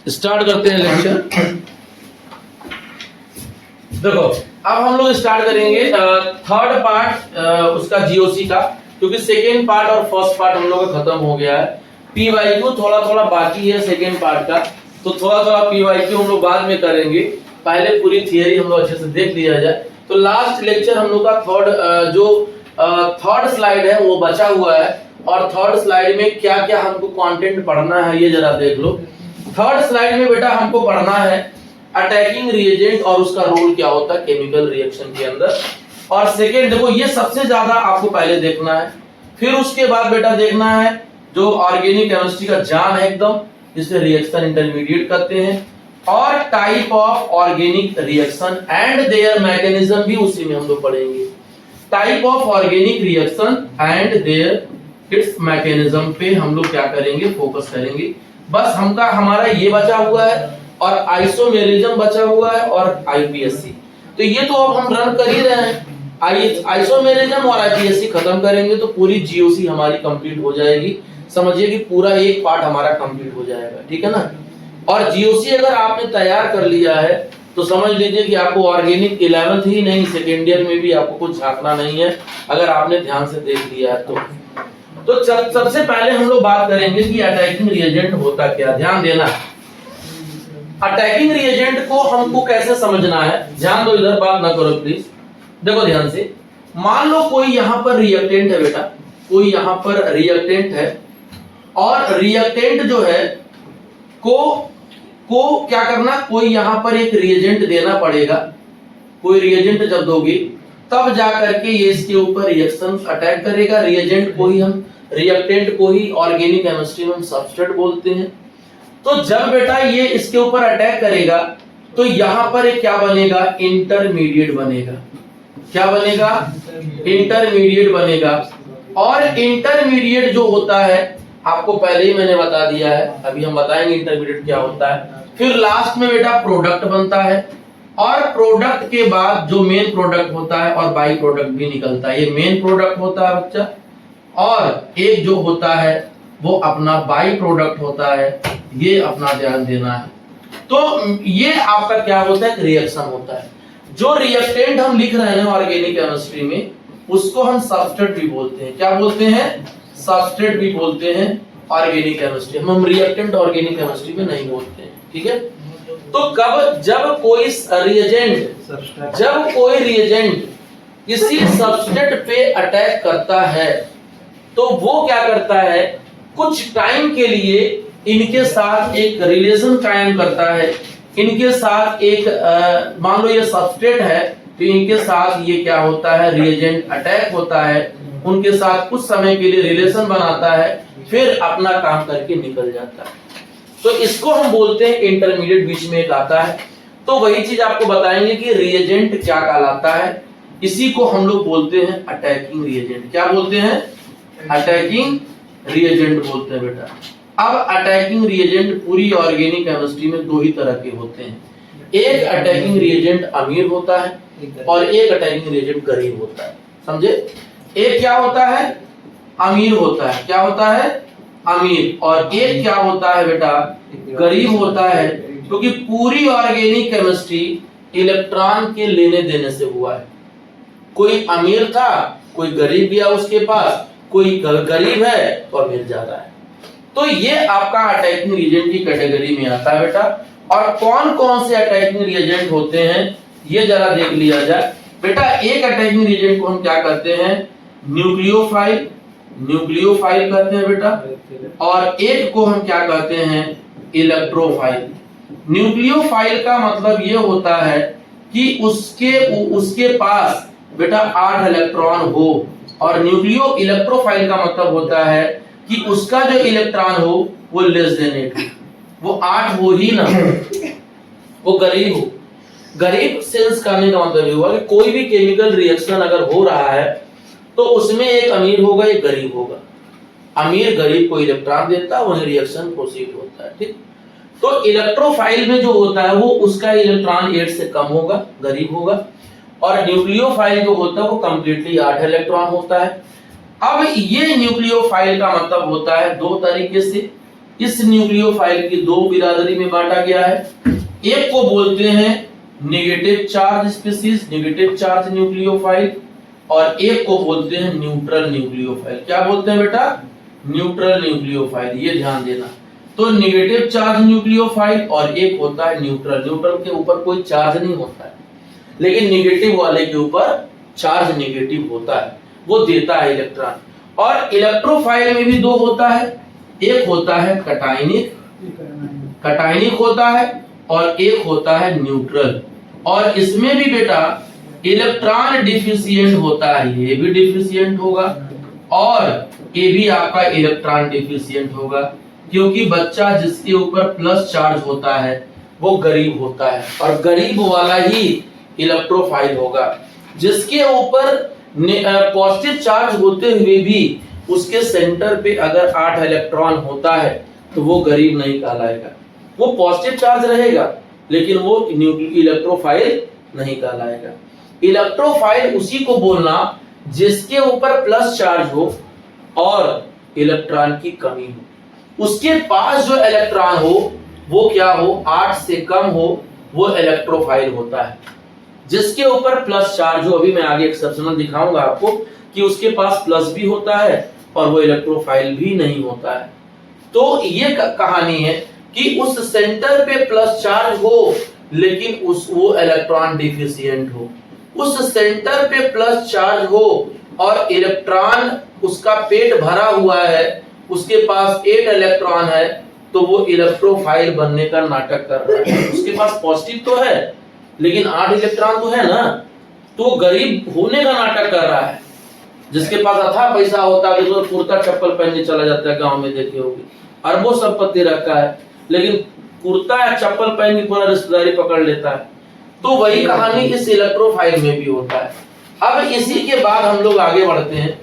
Start करते हैं lecture. देखो अब हम लोग स्टार्ट करेंगे थर्ड पार्ट उसका जीओसी का, क्योंकि सेकेंड पार्ट और फर्स्ट पार्ट हम लोग का खत्म हो गया है। पीवाईक्यू थोड़ा थोड़ा बाकी है सेकेंड पार्ट का, तो थोड़ा थोड़ा पीवाईक्यू हम लोग बाद में करेंगे, पहले पूरी थियरी हम लोग अच्छे से देख लिया जाए। तो लास्ट लेक्चर हम लोग का थर्ड स्लाइड है वो बचा हुआ है, और थर्ड स्लाइड में क्या क्या हमको कंटेंट पढ़ना है ये जरा देख लो। थर्ड स्लाइड में बेटा हमको पढ़ना है अटैकिंग रिएजेंट और उसका रोल क्या होता है केमिकल रिएक्शन के अंदर। और सेकेंड देखो ये सबसे ज्यादा आपको पहले देखना है, फिर उसके बाद बेटा देखना है जो ऑर्गेनिक केमिस्ट्री का जान है एकदम, जिसे रिएक्शन इंटरमीडिएट कहते हैं, और type of organic reaction and their mechanism भी उसी में हम लोग पढ़ेंगे। Type of organic reaction and their its mechanism पे हम लोग क्या करेंगे, फोकस करेंगे। बस हमारा ये बचा हुआ है, और आइसोमेरिज्म बचा हुआ है, और आईपीएससी। तो ये तो अब हम रन कर ही रहे हैं। आइसोमेरिज्म और आईपीएससी खत्म करेंगे तो पूरी जीओसी हमारी कंप्लीट हो जाएगी। समझिए कि पूरा एक पार्ट हमारा कंप्लीट हो जाएगा, ठीक है ना। और जीओसी अगर आपने तैयार कर लिया है तो समझ लीजिए कि आपको ऑर्गेनिक 11th ही नहीं सेकेंड ईयर में भी आपको कुछ झांकना नहीं है, अगर आपने ध्यान से देख लिया है तो सबसे पहले हम लोग बात करेंगे कि अटैकिंग रिएजेंट होता क्या। ध्यान देना, अटैकिंग रिएजेंट को हमको कैसे समझना है, ध्यान दो, इधर बात ना करो प्लीज, देखो ध्यान से। मान लो कोई यहां पर रिएक्टेंट है बेटा, कोई यहां पर रिएक्टेंट है, और रिएक्टेंट जो है को क्या करना, कोई यहां पर एक रिएजेंट देना पड़ेगा। कोई रिएजेंट जब दोगे तब जा करके ये इसके ऊपर रिएक्शन अटैक करेगा। रिएजेंट को ही हम, रिएक्टेंट को ही ऑर्गेनिक केमिस्ट्री में हम सबस्ट्रेट बोलते हैं। तो जब बेटा ये इसके ऊपर अटैक करेगा तो यहां पर एक क्या बनेगा, इंटरमीडिएट बनेगा। क्या बनेगा, इंटरमीडिएट बनेगा। और इंटरमीडिएट जो होता है आपको पहले ही मैंने बता दिया है, अभी हम बताएंगे इंटरमीडिएट क्या होता है। फिर लास्ट में बेटा प्रोडक्ट बनता है, और प्रोडक्ट के बाद जो मेन प्रोडक्ट होता है और बाई प्रोडक्ट भी निकलता है। ये मेन प्रोडक्ट होता है बच्चा, और एक जो होता है वो अपना बाई प्रोडक्ट होता है, ये अपना ध्यान देना है। तो ये आपका क्या होता है, रिएक्शन होता है। जो रिएक्टेंट हम लिख रहे हैं ऑर्गेनिक केमिस्ट्री में उसको हम सबस्ट्रेट भी बोलते हैं। क्या बोलते हैं, सबस्ट्रेट भी बोलते हैं ऑर्गेनिक केमिस्ट्री। हम रिएक्टेंट ऑर्गेनिक केमिस्ट्री में नहीं बोलते हैं, ठीक है। तो जब कोई रिएजेंट किसी सबस्ट्रेट पे अटैक करता है तो वो क्या करता है, कुछ टाइम के लिए इनके साथ एक रिलेशन कायम करता है। इनके साथ एक मान लो ये सबस्ट्रेट है तो इनके साथ ये क्या होता है, रिएजेंट अटैक होता है, उनके साथ कुछ समय के लिए रिलेशन बनाता है, फिर अपना काम करके निकल जाता है। तो इसको हम बोलते हैं इंटरमीडिएट, बीच में एक आता है। तो वही चीज आपको बताएंगे कि रिएजेंट क्या कहलाता है। इसी को हम लोग बोलते हैं अटैकिंग रिएजेंट। क्या बोलते हैं, अटैकिंग रिएजेंट बोलते हैं बेटा। अब अटैकिंग रिएजेंट पूरी ऑर्गेनिक केमिस्ट्री में दो ही तरह के होते हैं। एक अटैकिंग रिएजेंट अमीर होता है, और एक अटैकिंग रिएजेंट गरीब होता है। समझे, एक क्या होता है, अमीर होता है। क्या होता है, अमीर। और एक क्या होता है बेटा, गरीब होता है। क्योंकि पूरी ऑर्गेनिक केमिस्ट्री इलेक्ट्रॉन के लेने देने से हुआ है। कोई अमीर था, कोई गरीब गया उसके पास, कोई गरीब है तो अमीर जा रहा है। तो ये आपका अटैकिंग रिएजेंट की कैटेगरी में आता है बेटा। और कौन कौन से अटैकिंग रिएजेंट होते हैं ये जरा देख लिया जाए बेटा। एक अटैकिंग रिएजेंट को हम क्या करते हैं, न्यूक्लियोफाइल कहते हैं बेटा, और एक को हम क्या कहते हैं, इलेक्ट्रोफाइल। न्यूक्लियोफाइल का मतलब ये होता है कि उसके पास बेटा 8 इलेक्ट्रॉन हो, और इलेक्ट्रोफाइल का मतलब होता है कि उसका जो इलेक्ट्रॉन हो वो लेस देन 8, वो 8 हो ही ना, वो गरीब हो। गरीब सेंस करने का मतलब ये हुआ कि कोई भी केमिकल रिएक्शन अगर हो रहा है तो उसमें एक अमीर होगा, एक गरीब होगा। अमीर गरीब को इलेक्ट्रॉन देता है, वही रिएक्शन प्रोसीड होता है, ठीक। तो इलेक्ट्रोफाइल में जो होता है वो उसका इलेक्ट्रॉन 8 से कम होगा, गरीब होगा। और न्यूक्लियोफाइल जो होता है वो कंप्लीटली 8 इलेक्ट्रॉन होता है। अब ये न्यूक्लियोफाइल का मतलब होता है दो तरीके से। इस न्यूक्लियोफाइल की दो बिरादरी में बांटा गया है। एक को बोलते हैं negative charge species, negative charge nucleophile, और एक को बोलते हैं न्यूट्रल न्यूक्लियोफाइल। क्या बोलते हैं बेटा? Neutral nucleophile. ये ध्यान देना। तो नेगेटिव चार्ज न्यूक्लियोफाइल और एक होता है न्यूट्रल। न्यूट्रल के ऊपर कोई चार्ज नहीं होता है, लेकिन नेगेटिव वाले के ऊपर चार्ज नेगेटिव होता है, वो देता है इलेक्ट्रॉन। और इलेक्ट्रोफाइल में भी दो होता है, एक होता है कटायनिक, कटायनिक होता है, और एक होता है न्यूट्रल। और इसमें भी बेटा इलेक्ट्रॉन डिफिशिएंट होता है, ये भी डिफिशिएंट होगा और ये भी आपका इलेक्ट्रॉन डिफिशिएंट होगा, क्योंकि बच्चा जिसके ऊपर प्लस चार्ज होता है वो गरीब होता है, और गरीब वाला ही इलेक्ट्रोफाइल होगा। जिसके ऊपर पॉजिटिव चार्ज होते हुए भी उसके सेंटर पे अगर 8 इलेक्ट्रॉन होता है तो वो गरीब नहीं कहलाएगा। वो पॉजिटिव चार्ज रहेगा लेकिन वो इलेक्ट्रोफाइल नहीं कहलाएगा। इलेक्ट्रोफाइल उसी को बोलना जिसके ऊपर प्लस चार्ज हो और इलेक्ट्रॉन की कमी हो। उसके पास जो इलेक्ट्रॉन हो वो क्या हो? 8 से कम हो, वो इलेक्ट्रोफाइल होता है। जिसके ऊपर प्लस चार्ज हो, अभी मैं आगे एक्सेप्शनल दिखाऊंगा आपको कि उसके पास प्लस भी होता है और वो इलेक्ट्रोफाइल भी नहीं होता है। तो ये कहानी है कि उस सेंटर पे प्लस चार्ज हो लेकिन वो इलेक्ट्रॉन डिफिशिएंट हो। उस सेंटर पे प्लस चार्ज हो और इलेक्ट्रॉन उसका पेट भरा हुआ है, उसके पास 8 इलेक्ट्रॉन है, तो वो इलेक्ट्रोफाइल बनने का नाटक कर रहा है। उसके पास पॉजिटिव तो है लेकिन 8 इलेक्ट्रॉन तो है ना, तो गरीब होने का नाटक कर रहा है। जिसके पास अथाह पैसा होता है तो कुर्ता चप्पल पहन के चला जाता है, गांव में देखे होगी, अरबों संपत्ति रखा है, लेकिन कुर्ता या चप्पल पहन के पूरा रिश्तेदारी पकड़ लेता है। तो वही कहानी इस इलेक्ट्रोफाइल में भी होता है। अब इसी के बाद हम लोग आगे बढ़ते हैं।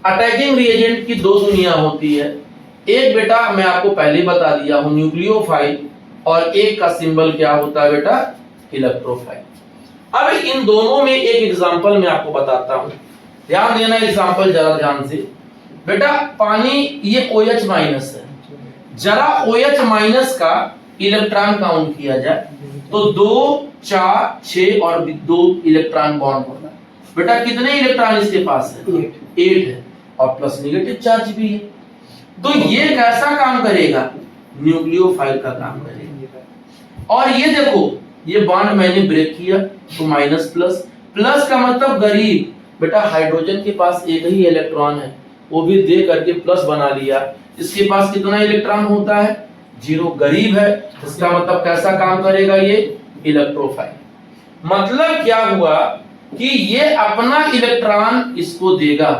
अटैकिंग रिएजेंट की दो दुनिया होती है। एक बेटा मैं आपको पहले बता दिया हूं न्यूक्लियोफाइल, और एक का सिंबल क्या होता है बेटा? इलेक्ट्रोफाइल। अब इन दोनों में एक एग्जांपल मैं आपको बताता हूं, ध्यान देना एग्जांपल जरा ध्यान से। बेटा पानी ये OH माइनस है, जरा OH माइनस का इलेक्ट्रॉन काउंट किया जाए तो 2, 4, 6 और 2 इलेक्ट्रॉन बॉन्ड होगा। बेटा कितने इलेक्ट्रॉन इसके पास है? 8 है, और प्लस नेगेटिव चार्ज भी है। तो ये कैसा काम करेगा? न्यूक्लियोफाइल का काम करेगा। और ये देखो, ये बॉन्ड मैंने ब्रेक किया तो माइनस प्लस, प्लस का मतलब गरीब। बेटा हाइड्रोजन के पास एक ही इलेक्ट्रॉन है, वो भी दे करके प्लस बना लिया। इसके पास कितना इलेक्ट्रॉन होता है? 0, गरीब है। इसका मतलब कैसा काम करेगा ये? इलेक्ट्रोफाइल। मतलब क्या हुआ कि ये अपना इलेक्ट्रॉन इसको देगा,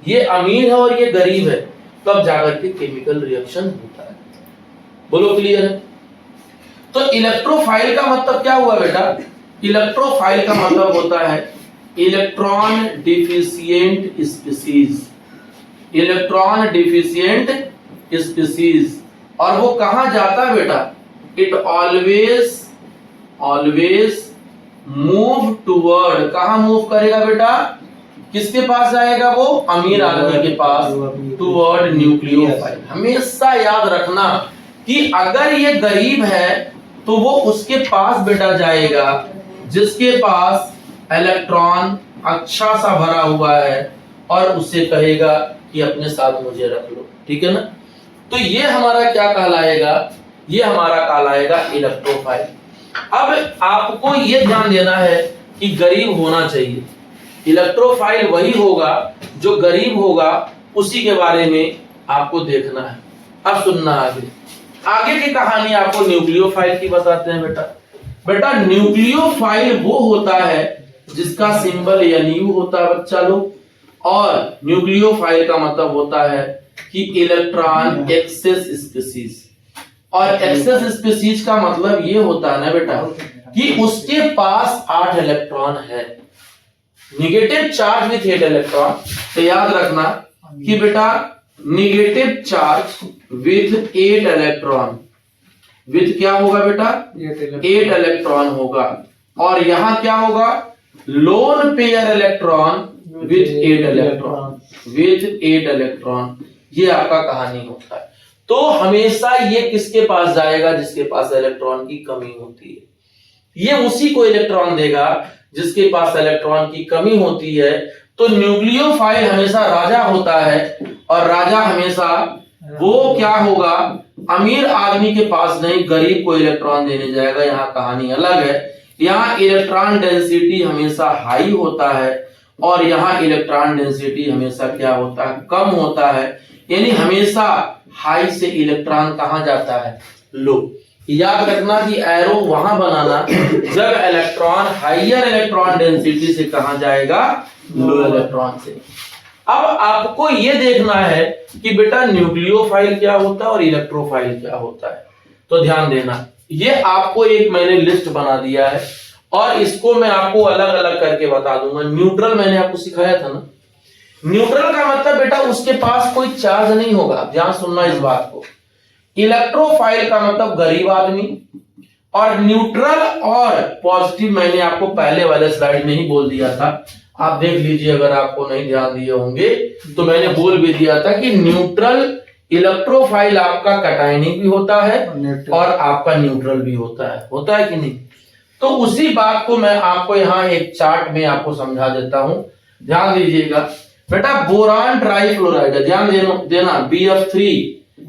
ये अमीर है और ये गरीब है, तब जाकर के केमिकल रिएक्शन होता है। बोलो क्लियर है? तो इलेक्ट्रोफाइल का मतलब क्या हुआ बेटा? इलेक्ट्रोफाइल का मतलब होता है electron deficient species, electron deficient species. और वो कहां जाता है बेटा? इट ऑलवेज मूव टुवर्ड, कहां मूव करेगा बेटा? किसके पास जाएगा वो? अमीर आदमी के पास, टुवर्ड न्यूक्लियोफाइल। हमेशा याद रखना कि अगर ये गरीब है तो वो उसके पास बेटा जाएगा जिसके पास इलेक्ट्रॉन अच्छा सा भरा हुआ है, और उससे कहेगा कि अपने साथ मुझे रख लो। ठीक है ना? तो ये हमारा क्या कहलाएगा? ये हमारा कहलाएगा इलेक्ट्रोफाइल। अब आपको ये ध्यान देना है कि गरीब होना चाहिए। इलेक्ट्रोफाइल वही होगा जो गरीब होगा, उसी के बारे में आपको देखना है। अब सुनना आगे की कहानी आपको न्यूक्लियोफाइल की बताते हैं बेटा। बेटा न्यूक्लियोफाइल वो होता है जिसका सिंबल Nu होता है बच्चा लोग, और न्यूक्लियोफाइल का मतलब होता है कि इलेक्ट्रॉन एक्सेस स्पीसीज। और एक्सेस स्पीसीज का मतलब ये होता है ना बेटा कि उसके पास 8 इलेक्ट्रॉन है, नेगेटिव चार्ज विथ 8 इलेक्ट्रॉन। तो याद रखना कि बेटा negative charge with 8 electron, with क्या होगा बेटा? 8 इलेक्ट्रॉन होगा। और यहां क्या होगा? Lone pair electron with 8 electron, with 8 electron. ये आपका कहानी होता है। तो हमेशा ये किसके पास जाएगा? जिसके पास इलेक्ट्रॉन की कमी होती है। ये उसी को इलेक्ट्रॉन देगा जिसके पास इलेक्ट्रॉन की कमी होती है। तो न्यूक्लियोफाइल हमेशा राजा होता है, और राजा हमेशा वो क्या होगा? अमीर आदमी के पास नहीं, गरीब को इलेक्ट्रॉन देने जाएगा। यहाँ कहानी अलग है। यहाँ इलेक्ट्रॉन डेंसिटी हमेशा हाई होता है, और यहाँ इलेक्ट्रॉन डेंसिटी हमेशा क्या होता है? कम होता है। यानी हमेशा हाई से इलेक्ट्रॉन कहाँ जाता है? लो। याद रखना कि एरो वहां बनाना जब इलेक्ट्रॉन हाइयर इलेक्ट्रॉन डेंसिटी से कहां जाएगा? लो इलेक्ट्रॉन से। अब आपको यह देखना है कि बेटा न्यूक्लियोफाइल क्या होता है और इलेक्ट्रोफाइल क्या होता है। तो ध्यान देना, ये आपको एक मैंने लिस्ट बना दिया है, और इसको मैं आपको अलग अलग करके बता दूंगा। न्यूट्रल मैंने आपको सिखाया था ना। न्यूट्रल का मतलब बेटा उसके पास कोई चार्ज नहीं होगा। ध्यान सुनना इस बात को। इलेक्ट्रोफाइल का मतलब गरीब आदमी, और न्यूट्रल और पॉजिटिव मैंने आपको पहले वाले स्लाइड में ही बोल दिया था। आप देख लीजिए, अगर आपको नहीं ध्यान दिए होंगे तो मैंने बोल भी दिया था कि न्यूट्रल इलेक्ट्रोफाइल आपका कैटायनिक भी होता है और आपका न्यूट्रल भी होता है कि नहीं? तो उसी बात को मैं आपको यहाँ एक चार्ट में आपको समझा देता हूं। ध्यान दीजिएगा बेटा, बोरान ट्राइफ्लोराइड है, ध्यान देना BF3।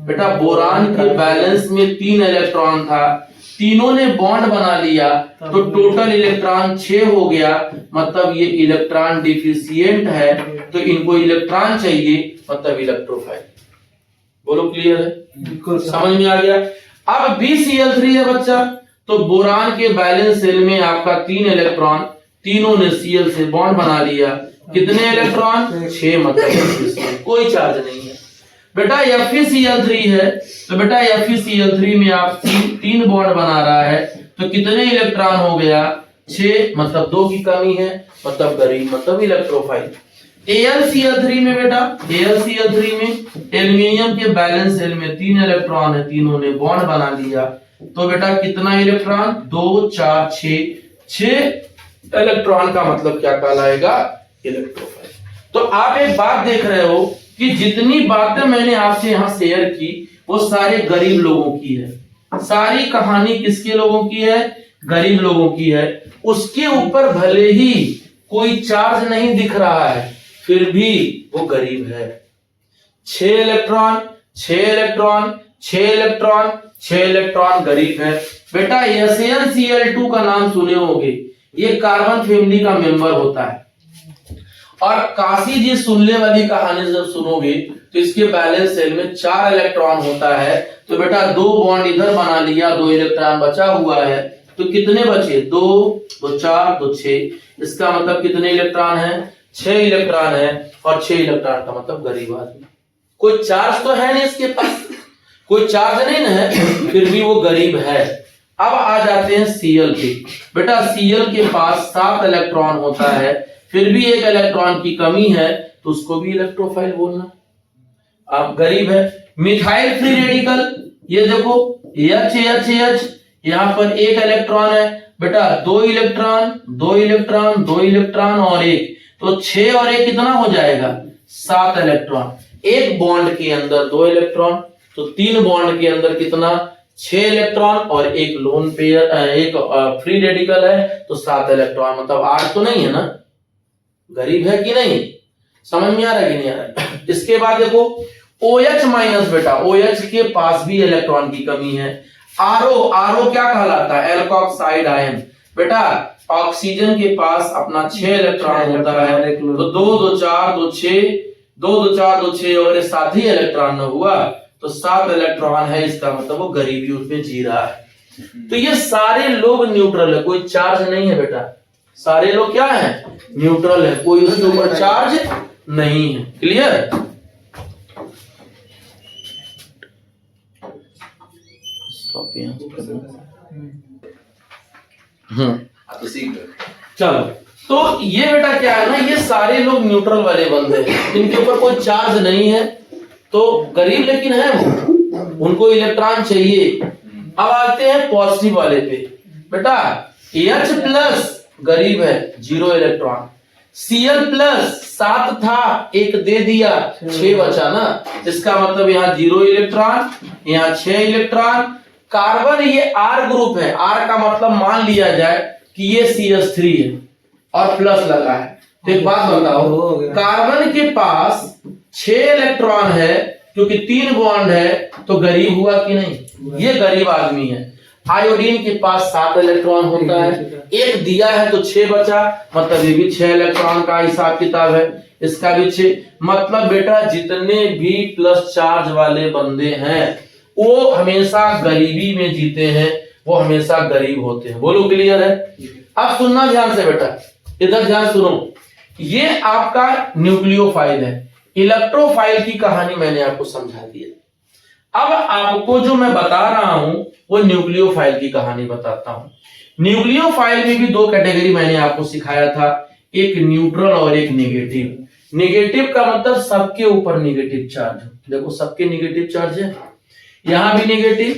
बेटा बोरान के बैलेंस में 3 इलेक्ट्रॉन था, तीनों ने बॉन्ड बना लिया तो टोटल इलेक्ट्रॉन 6 हो गया। मतलब ये इलेक्ट्रॉन डिफिशियंट है, तो इनको इलेक्ट्रॉन चाहिए, मतलब इलेक्ट्रोफाइल। बोलो क्लियर है? बिल्कुल समझ में आ गया। अब BCl3 है बच्चा, तो बोरान के बैलेंस सेल में आपका 3 इलेक्ट्रॉन, तीनों ने Cl से बॉन्ड बना लिया। कितने इलेक्ट्रॉन? 6, मतलब कोई चार्ज नहीं है। बेटा FeCl3 है, तो बेटा FeCl3 में आप 3 बॉन्ड बना रहा है, तो कितने इलेक्ट्रॉन हो गया? 6, मतलब 2 की कमी है, मतलब गरीब, मतलब इलेक्ट्रोफाइल। AlCl3 में बेटा, AlCl3 में एल्यूमिनियम के बैलेंस सेल में 3 इलेक्ट्रॉन है, तीनों ने बॉन्ड बना लिया, तो बेटा कितना इलेक्ट्रॉन? 2, 4, 6 इलेक्ट्रॉन का मतलब क्या कहलाएगा? इलेक्ट्रोफाइल। तो आप एक बात देख रहे हो कि जितनी बातें मैंने आपसे यहां शेयर की वो सारे गरीब लोगों की है। सारी कहानी किसके लोगों की है? गरीब लोगों की है। उसके ऊपर भले ही कोई चार्ज नहीं दिख रहा है, फिर भी वो गरीब है। 6 इलेक्ट्रॉन, 6 इलेक्ट्रॉन, 6 इलेक्ट्रॉन, 6 इलेक्ट्रॉन, गरीब है। बेटा SnCl2 का नाम सुने होंगे, ये कार्बन फैमिली का मेंबर होता है। और काशी जी सुनने वाली कहानी जब सुनोगे तो इसके बैलेंस सेल में 4 इलेक्ट्रॉन होता है, तो बेटा 2 बॉन्ड इधर बना लिया, 2 इलेक्ट्रॉन बचा हुआ है, तो कितने बचे? 2, 2, 4, 2, 6। इसका मतलब कितने इलेक्ट्रॉन है? 6 इलेक्ट्रॉन है, और 6 इलेक्ट्रॉन का मतलब गरीब आदमी। कोई चार्ज तो है नहीं इसके पास, कोई चार्ज नहीं ना है, फिर भी वो गरीब है। अब आ जाते हैं Cl पे। बेटा Cl के पास 7 इलेक्ट्रॉन होता है, फिर भी 1 इलेक्ट्रॉन की कमी है, तो उसको भी इलेक्ट्रोफाइल बोलना। अब गरीब है। मिथाइल फ्री रेडिकल, ये देखो H, यहाँ पर 1 इलेक्ट्रॉन है। बेटा 2 इलेक्ट्रॉन, 2 इलेक्ट्रॉन, 2 इलेक्ट्रॉन और 1, तो 6 और 1 कितना हो जाएगा? 7 इलेक्ट्रॉन। एक बॉन्ड के अंदर 2 इलेक्ट्रॉन, तो 3 बॉन्ड के अंदर कितना? 6 इलेक्ट्रॉन, और एक लोन पेयर, एक फ्री रेडिकल है, तो 7 इलेक्ट्रॉन, मतलब 8 तो नहीं है ना? गरीब है कि नहीं? समझ में आ रहा है कि नहीं आ रहा है? इसके बाद देखो OH माइनस, बेटा OH के पास भी इलेक्ट्रॉन की कमी है। RO क्या कहलाता है? Alkoxide ion. बेटा ऑक्सीजन के पास अपना 6 इलेक्ट्रॉन होता है, तो 2, 2, 4, 2, 6, 2, 2, 4, 2, 6 और 7 ही इलेक्ट्रॉन न हुआ, तो 7 इलेक्ट्रॉन है। इसका मतलब वो गरीबी उसमें जी रहा है। तो ये सारे लोग न्यूट्रल है, कोई चार्ज नहीं है बेटा। सारे लोग क्या है? न्यूट्रल है, कोई उसके ऊपर चार्ज नहीं है। क्लियर? चलो, तो ये बेटा क्या है ना, ये सारे लोग न्यूट्रल वाले बंदे हैं, इनके ऊपर कोई चार्ज नहीं है, तो गरीब लेकिन है वो, उनको इलेक्ट्रॉन चाहिए। अब आते हैं पॉजिटिव वाले पे। बेटा H+ गरीब है, 0 इलेक्ट्रॉन। Cl प्लस 7 था, एक दे दिया, 6 बचा ना, इसका मतलब यहाँ 0 इलेक्ट्रॉन, यहाँ 6 इलेक्ट्रॉन। कार्बन ये R ग्रुप है, R का मतलब मान लिया जाए कि ये CH3 है और प्लस लगा है। तो एक बात बताओ, कार्बन के पास 6 इलेक्ट्रॉन है क्योंकि 3 बॉन्ड है, तो गरीब हुआ कि नहीं? ये गरीब आदमी है। आयोडीन के पास 7 इलेक्ट्रॉन होता है, एक दिया है तो 6 बचा, मतलब ये भी 6 इलेक्ट्रॉन का हिसाब किताब है, इसका भी 6। मतलब बेटा जितने भी प्लस चार्ज वाले बंदे हैं वो हमेशा गरीबी में जीते हैं, वो हमेशा गरीब होते हैं। बोलो क्लियर है? अब सुनना ध्यान से बेटा, इधर ध्यान सुनो। ये आपका न्यूक्लियोफाइल है, इलेक्ट्रोफाइल की कहानी मैंने आपको समझा दी है। अब आपको जो मैं बता रहा हूं वो न्यूक्लियोफाइल की कहानी बताता हूं। न्यूक्लियोफाइल में भी 2 कैटेगरी मैंने आपको सिखाया था, एक न्यूट्रल और एक नेगेटिव। नेगेटिव का मतलब सबके ऊपर नेगेटिव चार्ज। देखो सबके नेगेटिव चार्ज है, यहां भी नेगेटिव,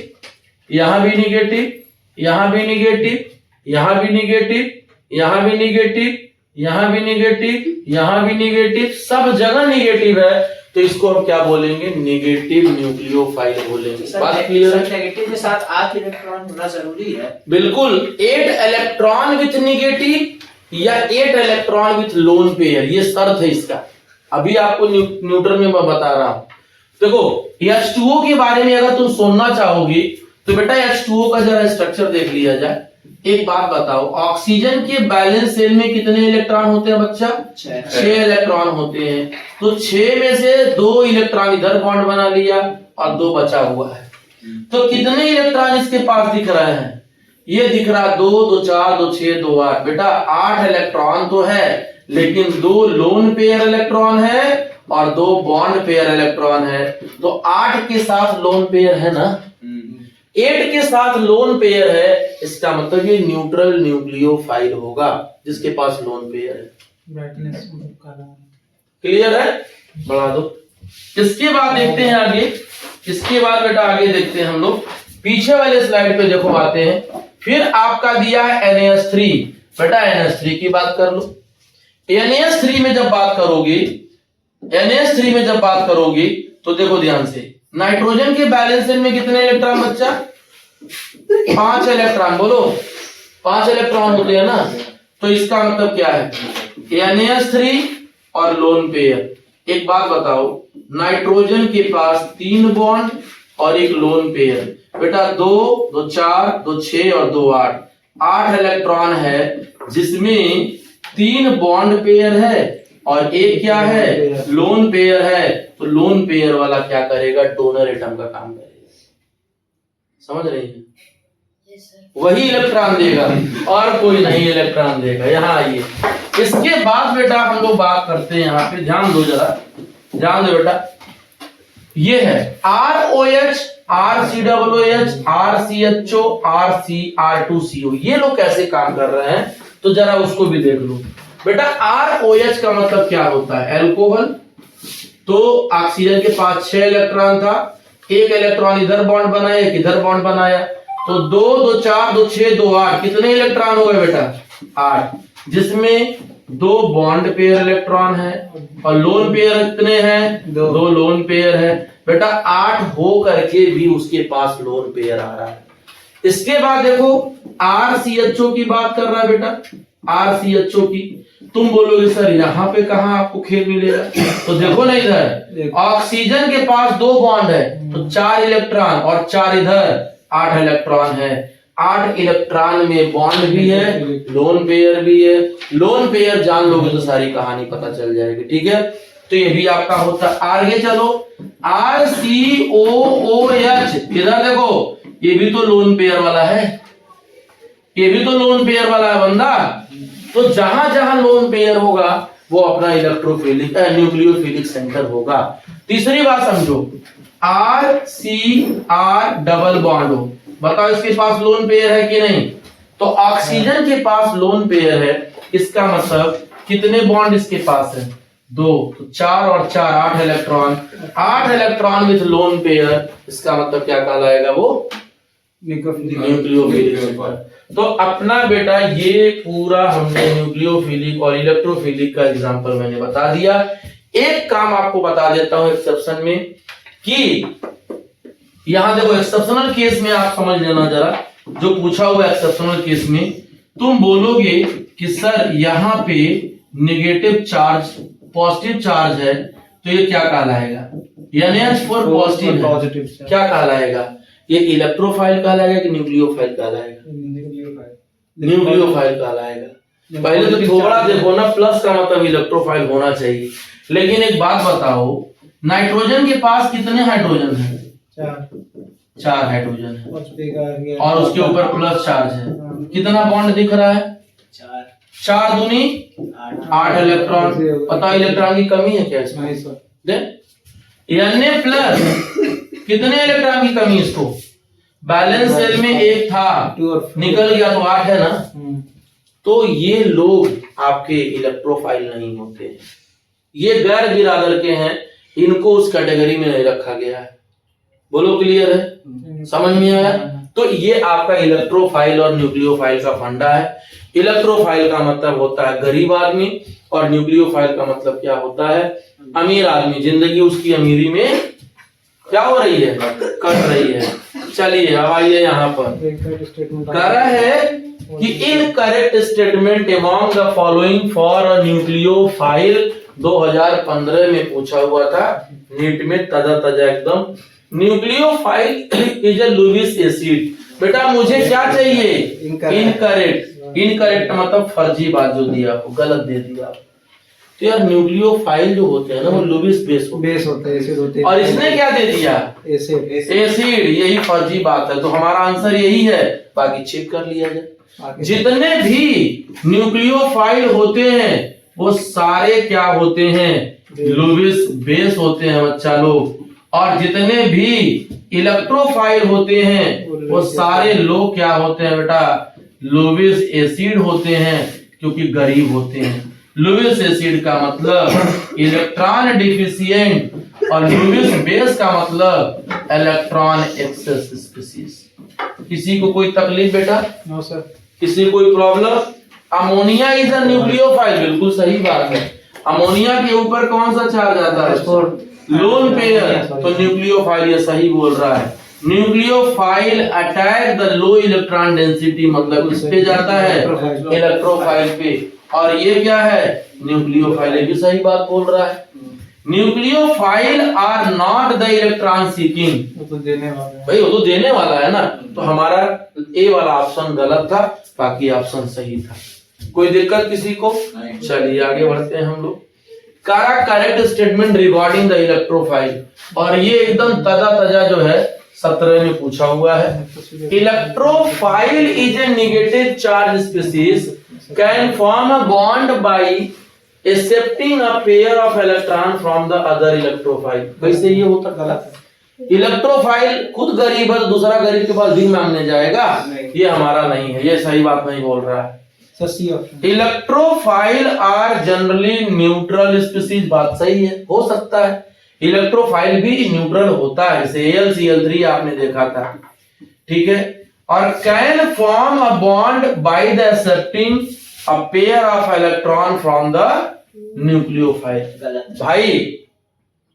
यहां भी नेगेटिव, यहां भी नेगेटिव, यहां भी नेगेटिव, यहां भी नेगेटिव, यहां भी नेगेटिव, यहां भी नेगेटिव, सब जगह नेगेटिव है। तो इसको हम क्या बोलेंगे? नेगेटिव न्यूक्लियोफाइल बोलेंगे। बात क्लियर है? नेगेटिव के साथ 8 इलेक्ट्रॉन होना जरूरी है। बिल्कुल, 8 इलेक्ट्रॉन विथ नेगेटिव या 8 इलेक्ट्रॉन विथ लोन पेयर, ये शर्त है इसका। अभी आपको न्यूट्रल में मैं बता रहा हूं। देखो H2O के बारे में अगर तुम सुनना चाहोगी तो बेटा H2O का जरा स्ट्रक्चर देख लिया जाए। एक बात बताओ, ऑक्सीजन के बैलेंस सेल में कितने इलेक्ट्रॉन होते हैं बच्चा? 6 इलेक्ट्रॉन होते हैं। तो 6 में से 2 इलेक्ट्रॉन इधर बॉन्ड बना लिया और 2 बचा हुआ है। तो कितने इलेक्ट्रॉन इसके पास दिख रहे हैं? ये दिख रहा 2, 2 4, 2 6, 2 8। बेटा 8 इलेक्ट्रॉन तो है, लेकिन 2 लोन पेयर इलेक्ट्रॉन है और 2 बॉन्ड पेयर इलेक्ट्रॉन है। तो 8 के साथ लोन पेयर है ना, 8 के साथ लोन पेयर है, इसका मतलब ये न्यूट्रल न्यूक्लियोफाइल होगा जिसके पास लोन पेयर है। क्लियर है? बढ़ा दो। इसके बाद देखते हैं आगे, इसके बाद बेटा आगे देखते हैं हम लोग, पीछे वाले स्लाइड पे देखो आते हैं। फिर आपका दिया है NaS3। बेटा NaS3 की बात कर लो। NaS3 में जब बात करोगे, NaS3 में जब बात करोगे तो देखो ध्यान से, नाइट्रोजन के बैलेंस में कितने इलेक्ट्रॉन बच्चा? 5 इलेक्ट्रॉन। बोलो 5 इलेक्ट्रॉन होते हैं ना, तो इसका मतलब क्या है? NaS3 और लोन पेयर। एक बात बताओ, नाइट्रोजन के पास 3 बॉन्ड और एक लोन पेयर। बेटा 2, 2 4, 2 6 और 2 8, 8 इलेक्ट्रॉन है जिसमें 3 बॉन्ड पेयर है और एक क्या है? लोन पेयर है। तो लोन पेयर वाला क्या करेगा? डोनर एटम का काम करेगा। समझ रही है? वही इलेक्ट्रॉन देगा और कोई नहीं इलेक्ट्रॉन देगा। यहाँ आइए, इसके बाद बेटा हम लोग बात करते हैं, यहाँ पे ध्यान दो, जरा ध्यान दो बेटा। ये है ROH, RCOOH, RCHO, RCr2CO। ये लोग कैसे काम कर रहे हैं तो जरा उसको भी देख लो। बेटा ROH का मतलब क्या होता है? अल्कोहल। तो ऑक्सीजन के पास 6 इलेक्ट्रॉन था, एक इलेक्ट्रॉन इधर बॉन्ड बनाया, एक इधर बॉन्ड बनाया, तो 2, 2 4, 2 6, 2 8, कितने इलेक्ट्रॉन हो गए बेटा? 8, जिसमें 2 बॉन्ड पेयर इलेक्ट्रॉन है और लोन पेयर कितने हैं? 2 लोन पेयर है। बेटा 8 हो करके भी उसके पास लोन पेयर आ रहा है। इसके बाद देखो RCHO की बात कर रहा है बेटा, RCHO की। तुम बोलोगे सर यहाँ पे कहाँ आपको खेल मिलेगा? तो देखो ना, इधर ऑक्सीजन के पास 2 बॉन्ड है तो 4 इलेक्ट्रॉन और 4 इधर, 8 इलेक्ट्रॉन है। 8 इलेक्ट्रॉन में बॉन्ड भी है, लोन पेयर भी है। लोन पेयर जान लोगे तो सारी कहानी पता चल जाएगी। ठीक है, तो ये भी आपका होता है। आगे चलो, RCOOH, इधर देखो, ये भी तो लोन पेयर वाला है, ये भी तो लोन पेयर वाला है बंदा। तो जहां जहां लोन पेयर होगा वो अपना इलेक्ट्रोफिलिक न्यूक्लियोफिलिक सेंटर होगा। तीसरी बात समझो, RCR डबल बॉन्ड हो, बताओ इसके पास लोन पेयर है कि नहीं? तो ऑक्सीजन के पास लोन पेयर है, इसका मतलब कितने बॉन्ड इसके पास है? 2, तो 4 और 4, 8 electron, 8 electron with lone pair. इसका मतलब क्या कहलाएगा? वो न्यूक्लियोफिलिक। तो अपना बेटा ये पूरा हमने न्यूक्लियोफिलिक और इलेक्ट्रोफिलिक का एग्जांपल मैंने बता दिया। एक काम आपको बता देता हूं एक्सेप्शन में कि यहां देखो एक्सेप्शनल केस में आप समझ लेना जरा, जो पूछा हुआ एक्सेप्शनल केस में तुम बोलोगे कि सर यहाँ पे नेगेटिव चार्ज पॉजिटिव चार्ज है तो ये क्या कहलाएगा, NH4 पॉजिटिव है, क्या कहलाएगा, ये इलेक्ट्रोफाइल कहलाएगा कि न्यूक्लियोफाइल कहलाएगा, न्यूक्लियोफाइल कहलाएगा। पहले तो थोड़ा देखो ना, प्लस का मतलब इलेक्ट्रोफाइल होना चाहिए। लेकिन एक बात बताओ, नाइट्रोजन के पास कितने हाइड्रोजन है, 4 हाइड्रोजन है और उसके ऊपर प्लस चार्ज है, कितना बॉन्ड दिख रहा है, 4 दूनी 8 इलेक्ट्रॉन। पता इलेक्ट्रॉन की कमी है क्या इसमें, Na प्लस कितने इलेक्ट्रॉन की कमी इसको, बैलेंस सेल में 1 था निकल गया तो 8 है ना। तो ये लोग आपके इलेक्ट्रोफाइल नहीं होते हैं, ये गैर बिरादर के हैं, इनको उस कैटेगरी में नहीं रखा गया है। बोलो क्लियर है, समझ में आया। तो ये आपका इलेक्ट्रोफाइल और न्यूक्लियोफाइल का फंडा है। इलेक्ट्रोफाइल का मतलब होता है गरीब आदमी और न्यूक्लियोफाइल का मतलब क्या होता है, अमीर आदमी, जिंदगी उसकी अमीरी में क्या हो रही है, कट रही है। चलिए अब आइए यहाँ पर कह रहा है कि incorrect statement among the following for a nucleophile 2015 में पूछा हुआ था नीट में, ताजा एकदम। Nucleophile is a Lewis acid. बेटा मुझे क्या चाहिए, इनकरेक्ट। इनकरेक्ट मतलब फर्जी बात जो दिया आपको, गलत दे दिया। तो यार न्यूक्लियोफाइल जो होते हैं ना वो लुईस बेस होते हैं, एसिड होते हैं। और इसने क्या दे दिया, एसिड। यही फर्जी बात है। तो हमारा आंसर यही है, बाकी चेक कर लिया जाए। जितने भी न्यूक्लियोफाइल होते हैं वो सारे क्या होते हैं, लुईस बेस होते हैं बच्चा लोग। और जितने भी इलेक्ट्रोफाइल होते हैं वो सारे लोग क्या होते हैं बेटा, लुईस एसिड होते हैं, क्योंकि गरीब होते हैं। लुईस एसिड का मतलब इलेक्ट्रॉन डिफिशिएंट और लुईस बेस का मतलब इलेक्ट्रॉन एक्सेस स्पीसीज। किसी को कोई तकलीफ बेटा? No sir. किसी को कोई problem? Ammonia is a nucleophile, बिल्कुल सही बात है। अमोनिया के ऊपर कौन सा चार्ज आता है, लोन पेयर, तो न्यूक्लियोफाइल, ये सही बोल रहा है। Nucleophile attack the low electron density, मतलब किस पे जाता है, इलेक्ट्रोफाइल पे। और ये क्या है, न्यूक्लियोफाइल, ये भी सही बात बोल रहा है। Nucleophile are not the electron seeking, तो देने वाला भाई, वो तो देने वाला है ना। तो हमारा ए वाला ऑप्शन गलत था, बाकी ऑप्शन सही था। कोई दिक्कत किसी को? चलिए आगे बढ़ते हैं हम लोग। Correct statement regarding the electrophile, और ये एकदम ताजा जो है 17 में पूछा हुआ है। Electrophile is a negative charge species can form a bond by accepting a pair of electron from the other electrophile. वैसे ये होता गलत है। इलेक्ट्रोफाइल खुद गरीब है तो दूसरा गरीब के पास भी मांगने जाएगा, ये हमारा नहीं है, ये सही बात नहीं बोल रहा है। Electrophile are generally neutral species, बात सही है, हो सकता है इलेक्ट्रोफाइल भी न्यूट्रल होता है, जैसे AlCl3 आपने देखा था, ठीक है। और can form a bond by the accepting a pair of electron from the nucleophile. भाई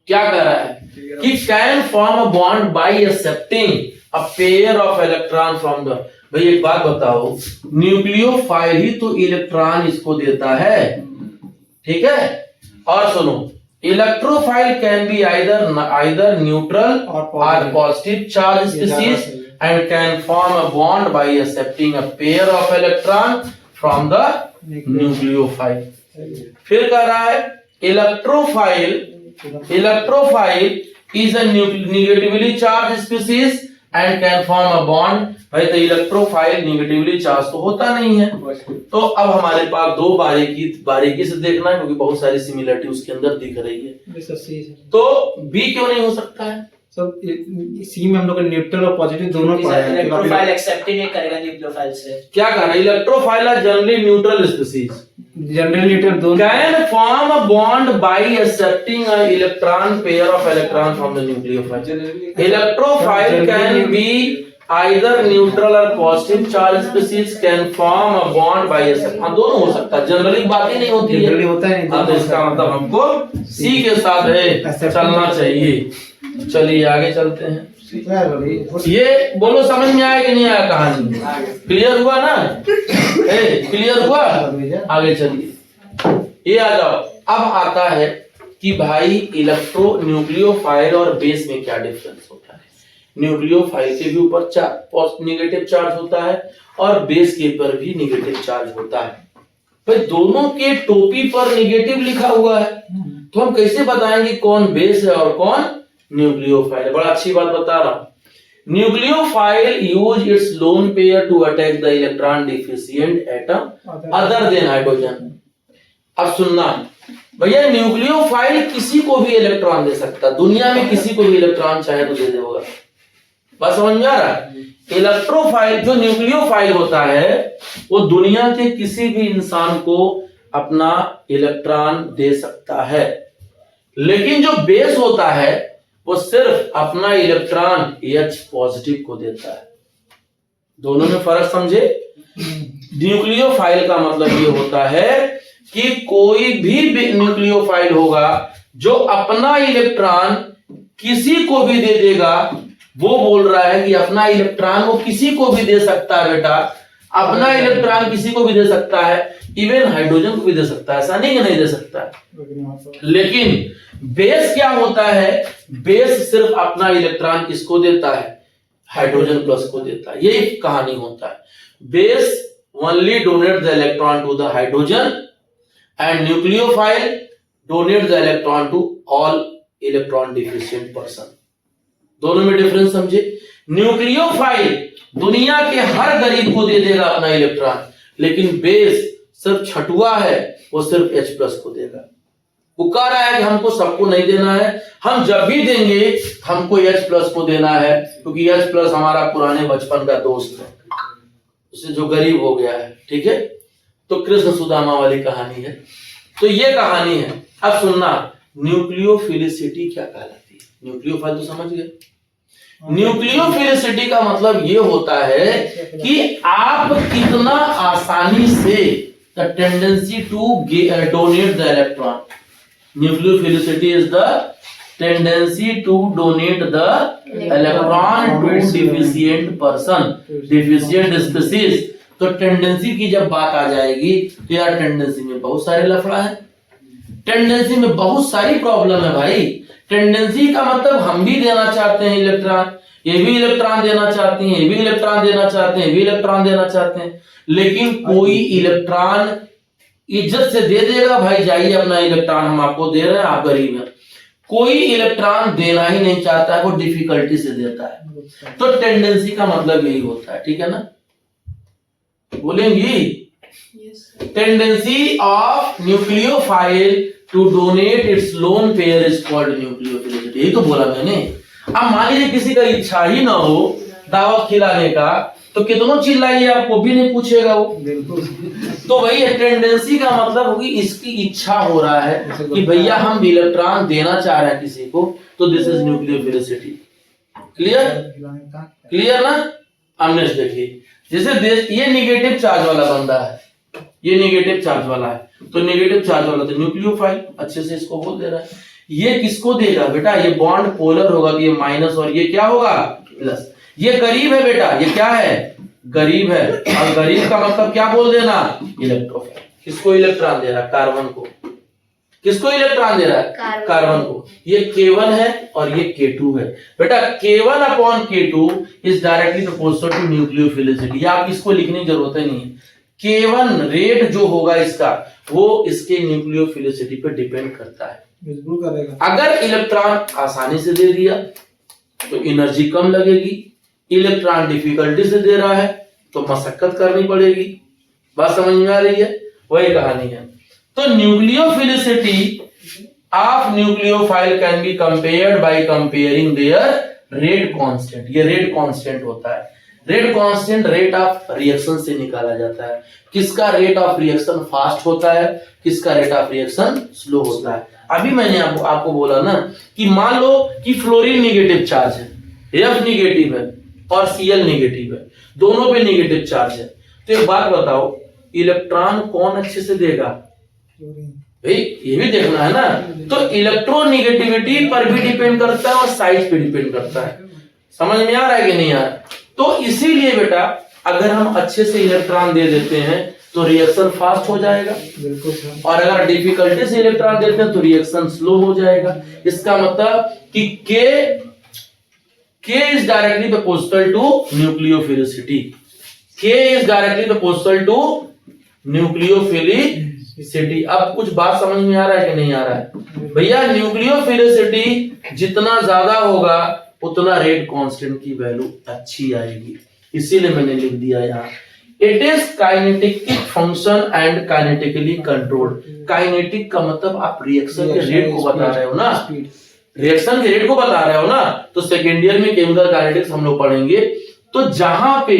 क्या कह रहा है कि can form a bond by accepting a pair of electron from the. भाई एक बात बताओ, न्यूक्लियोफाइल ही तो इलेक्ट्रॉन इसको देता है, ठीक है। और सुनो, electrophile can be either neutral or positive charge species and can form a bond by accepting a pair of electron from the nucleophile. फिर कह रहा है electrophile is a negatively charge species and can form a bond. भाई तो electrophile negatively charge तो होता नहीं है। तो अब हमारे पास दो बारीकी से देखना है, क्योंकि बहुत सारी सिमिलरिटी उसके अंदर दिख रही है। तो बी क्यों नहीं हो सकता है? सब सी में हम लोग न्यूट्रल और पॉजिटिव दोनों इलेक्ट्रोफाइल एक्सेप्टिंग नहीं करेगा न्यूक्लियोफाइल से। क्या कहना, electrophile are generally neutral species, general neutral दोनों can form a bond by accepting a electron pair of electron from the nucleophile. Electrophile can be either neutral or positive charge species can form a bond by a section. हाँ दोनों हो सकता है, generally बात ही नहीं होती है, generally होता है हाँ तो इसका मतलब हमको सी के साथ है चलना चाहिए। चलिए आगे चलते हैं। ये बोलो समझ में आया कि नहीं आया कहानी? क्लियर हुआ ना? क्लियर हुआ? आगे चलिए, ये आ जाओ। अब आता है कि भाई इलेक्ट्रो न्यूक्लियोफाइल और बेस में क्या डिफरेंस होता है। न्यूक्लियोफाइल के भी ऊपर नेगेटिव चार्ज होता है और बेस के ऊपर भी नेगेटिव चार्ज होता है। भाई दोनों के टोपी पर नेगेटिव लिखा हुआ है, तो हम कैसे बताएंगे कौन बेस है और कौन न्यूक्लियोफाइल है? बड़ा अच्छी बात बता रहा हूं। Nucleophile use its lone pair to attack the electron deficient atom other than hydrogen. अब सुनना भैया, न्यूक्लियोफाइल किसी को भी इलेक्ट्रॉन दे सकता, दुनिया में किसी को भी इलेक्ट्रॉन चाहे तो दे देगा। बस समझ में आ रहा है? इलेक्ट्रोफाइल जो न्यूक्लियोफाइल होता है वो दुनिया के किसी भी इंसान को अपना इलेक्ट्रॉन दे सकता है, लेकिन जो बेस होता है वो सिर्फ अपना इलेक्ट्रॉन H पॉजिटिव को देता है। दोनों में फर्क समझे? न्यूक्लियोफाइल का मतलब ये होता है कि कोई भी न्यूक्लियोफाइल होगा जो अपना इलेक्ट्रॉन किसी को भी दे देगा, वो बोल रहा है कि अपना इलेक्ट्रॉन वो किसी को भी दे सकता है। बेटा अपना इलेक्ट्रॉन किसी को भी दे सकता है, इवन हाइड्रोजन को भी दे सकता है, ऐसा नहीं कि नहीं दे सकता है। लेकिन बेस क्या होता है? बेस सिर्फ अपना इलेक्ट्रॉन किसको देता है? हाइड्रोजन प्लस को देता है। ये कहानी होता है। Base only donate the electron to the hydrogen and nucleophile donate the electron to all electron deficient person. दोनों में डिफरेंस समझे? न्यूक्लियोफाइल दुनिया के हर गरीब को दे देगा अपना इलेक्ट्रॉन, लेकिन बेस सिर्फ छठुआ है, वो सिर्फ H प्लस को देगा। वो कह रहा है कि हमको सबको नहीं देना है, हम जब भी देंगे हमको H प्लस को देना है, क्योंकि H प्लस हमारा पुराने बचपन का दोस्त है, उसे जो गरीब हो गया है। ठीक है, तो कृष्ण सुदामा वाली कहानी है। तो ये कहानी है। अब सुनना, न्यूक्लियोफिलिसिटी क्या कहलाती है? न्यूक्लियोफाइल तो समझ गए। न्यूक्लियोफिलिसिटी का मतलब ये होता है कि आप कितना आसानी से the tendency to donate the electron. Nucleophilicity is the tendency to donate the electron to deficient person, deficient species. तो टेंडेंसी की जब बात आ जाएगी तो यार टेंडेंसी में बहुत सारे लफड़ा है, टेंडेंसी में बहुत सारी प्रॉब्लम है भाई। टेंडेंसी का मतलब हम भी देना चाहते हैं इलेक्ट्रॉन, ये भी इलेक्ट्रॉन देना चाहती हैं, ये भी इलेक्ट्रॉन देना चाहते हैं, ये भी इलेक्ट्रॉन देना चाहते हैं, लेकिन कोई इलेक्ट्रॉन इज्जत से दे देगा, भाई जाइए अपना इलेक्ट्रॉन हम आपको दे रहे हैं, आप गरीब हैं। कोई इलेक्ट्रॉन देना ही नहीं चाहता है, वो डिफिकल्टी से देता है। तो टेंडेंसी का मतलब यही होता है। ठीक है ना? बोलेंगी tendency of nucleophile to donate its lone pair is called nucleophilicity. यही तो बोला मैंने। अब मान लीजिए किसी का इच्छा ही ना हो दावत खिलाने का, तो कितनों चिल्लाइए आपको भी नहीं पूछेगा वो। तो वही टेंडेंसी का मतलब होगी इसकी इच्छा हो रहा है कि भैया हम इलेक्ट्रॉन देना चाह रहे हैं किसी को, तो this is nucleophilicity. Clear? Clear ना? अब नेक्स्ट देखिए, जैसे ये नेगेटिव चार्ज वाला बंदा है, ये नेगेटिव चार्ज वाला है, तो नेगेटिव चार्ज वाला तो न्यूक्लियोफाइल, अच्छे से इसको बोल दे रहा है। ये किसको देगा बेटा? ये बॉन्ड पोलर होगा, तो ये माइनस और ये क्या होगा? प्लस। ये गरीब है बेटा, ये क्या है? गरीब है। और गरीब का मतलब क्या बोल देना? इलेक्ट्रोफाइल। किसको इलेक्ट्रॉन दे रहा है? कार्बन को। किसको इलेक्ट्रॉन दे रहा है? कार्बन को। ये K1 है और ये K2 है बेटा। K1 upon K2 is directly proportional to nucleophilicity. आप इसको लिखने की जरूरत ही नहीं है। K1 रेट जो होगा इसका, वो इसके न्यूक्लियोफिलिसिटी पे डिपेंड करता है। अगर इलेक्ट्रॉन आसानी से दे दिया तो एनर्जी कम लगेगी, इलेक्ट्रॉन डिफिकल्टी से दे रहा है तो मशक्कत करनी पड़ेगी। बात समझ में आ रही है? वही कहानी है। तो nucleophilicity of nucleophile can be compared by comparing there rate constant. ये रेट कांस्टेंट होता है। Rate constant rate of reaction से निकाला जाता है। किसका रेट ऑफ रिएक्शन फास्ट होता है, किसका रेट ऑफ रिएक्शन स्लो होता है। अभी मैंने आपको बोला ना कि मान लो कि फ्लोरीन नेगेटिव चार्ज है, F नेगेटिव है और Cl नेगेटिव है, दोनों पे नेगेटिव चार्ज है। तो एक बात बताओ, इलेक्ट्रॉन कौन अच्छे से देगा भाई, ये भी देखना है ना। तो इलेक्ट्रोनेगेटिविटी पर भी डिपेंड करता है और साइज पे डिपेंड करता है। समझ में आ रहा है कि नहीं आ रहा है? तो इसीलिए बेटा अगर हम अच्छे से इलेक्ट्रॉन दे देते हैं तो रिएक्शन फास्ट हो जाएगा, बिल्कुल सर। और अगर डिफिकल्टी से इलेक्ट्रॉन देते हैं तो रिएक्शन स्लो हो जाएगा। इसका मतलब कि K is directly proportional to nucleophilicity. K is directly proportional to nucleophilicity। अब कुछ बात समझ में आ रहा है कि नहीं आ रहा है भैया? न्यूक्लियोफिलिसिटी जितना ज्यादा होगा उतना रेट कांस्टेंट की वैल्यू अच्छी आएगी, इसीलिए मैंने लिख दिया यहाँ। It is kinetic function and kinetically controlled. Kinetic का मतलब आप रिएक्शन के रेट को बता रहे हो ना, रिएक्शन के रेट को बता रहे हो ना। तो सेकेंड ईयर में केमिकल काइनेटिक्स हम लोग पढ़ेंगे। तो जहां पे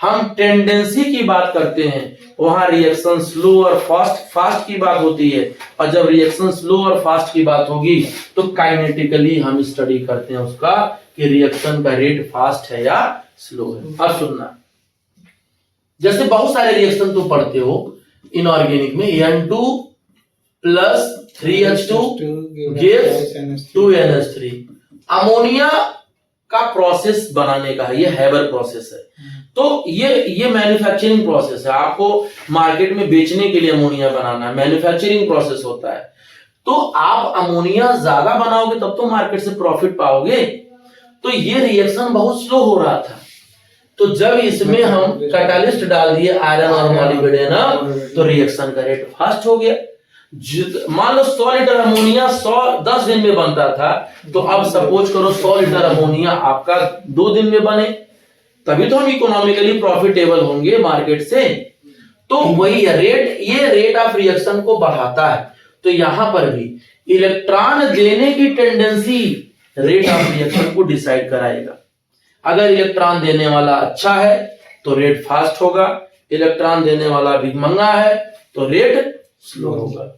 हम टेंडेंसी की बात करते हैं वहां रिएक्शन स्लो और फास्ट की बात होती है, और जब रिएक्शन स्लो और फास्ट की बात होगी तो काइनेटिकली हम स्टडी करते हैं उसका कि रिएक्शन का रेट फास्ट है या स्लो है। अब सुनना, जैसे बहुत सारे रिएक्शन तुम पढ़ते हो इनऑर्गेनिक में, N2 plus 3H2 gives 2NH3। Ammonia का प्रोसेस बनाने का है, ये हैबर प्रोसेस है। तो ये मैन्युफैक्चरिंग प्रोसेस है, आपको मार्केट में बेचने के लिए अमोनिया बनाना है, मैन्युफैक्चरिंग प्रोसेस होता है। तो आप अमोनिया ज्यादा बनाओगे तब तो मार्केट से प्रॉफिट पाओगे। तो ये रिएक्शन बहुत स्लो हो रहा था, तो जब इसमें हम कैटालिस्ट डाल दिए आयरन और मॉलिब्डेनम तो रिएक्शन का रेट फास्ट हो गया। मान लो 100 लीटर अमोनिया 10 दिन में बनता था, तो अब सपोज करो 100 लीटर अमोनिया आपका 2 दिन में बने, तभी तो हम इकोनॉमिकली प्रॉफिटेबल होंगे मार्केट से। तो वही रेट, ये रेट ऑफ रिएक्शन को बढ़ाता है। तो यहां पर भी इलेक्ट्रॉन देने की टेंडेंसी रेट ऑफ रिएक्शन को डिसाइड कराएगा। अगर इलेक्ट्रॉन देने वाला अच्छा है तो रेट फास्ट होगा, इलेक्ट्रॉन देने वाला भी मंगा है तो रेट स्लो होगा।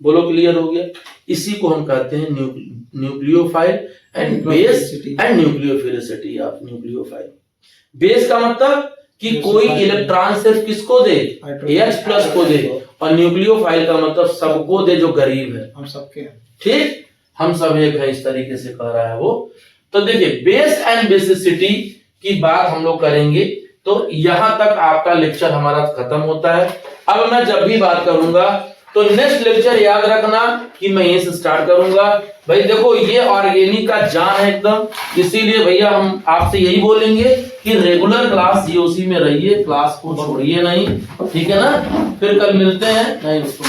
बोलो क्लियर हो गया? इसी को हम कहते हैं nucleophile and base and nucleophilicity of nucleophile. Base का मतलब कि कोई इलेक्ट्रॉन सिर्फ किसको दे, H+ को दे, और न्यूक्लियोफाइल का मतलब सबको दे जो गरीब है, हम सबके, ठीक, हम सब एक है, इस तरीके से कह रहा है वो। तो देखिए बेस एंड बेसिसिटी की बात हम लोग करेंगे। तो यहां तक आपका लेक्चर हमारा खत्म होता है। अब मैं जब भी बात करूंगा तो नेक्स्ट लेक्चर याद रखना कि मैं यहीं से स्टार्ट करूंगा। भाई देखो ये ऑर्गेनिक का जान है एकदम, इसीलिए भैया हम आपसे यही बोलेंगे कि रेगुलर क्लास जीओसी में रहिए, क्लास को छोड़िए नहीं, ठीक है ना। फिर कल मिलते हैं, नहीं उसको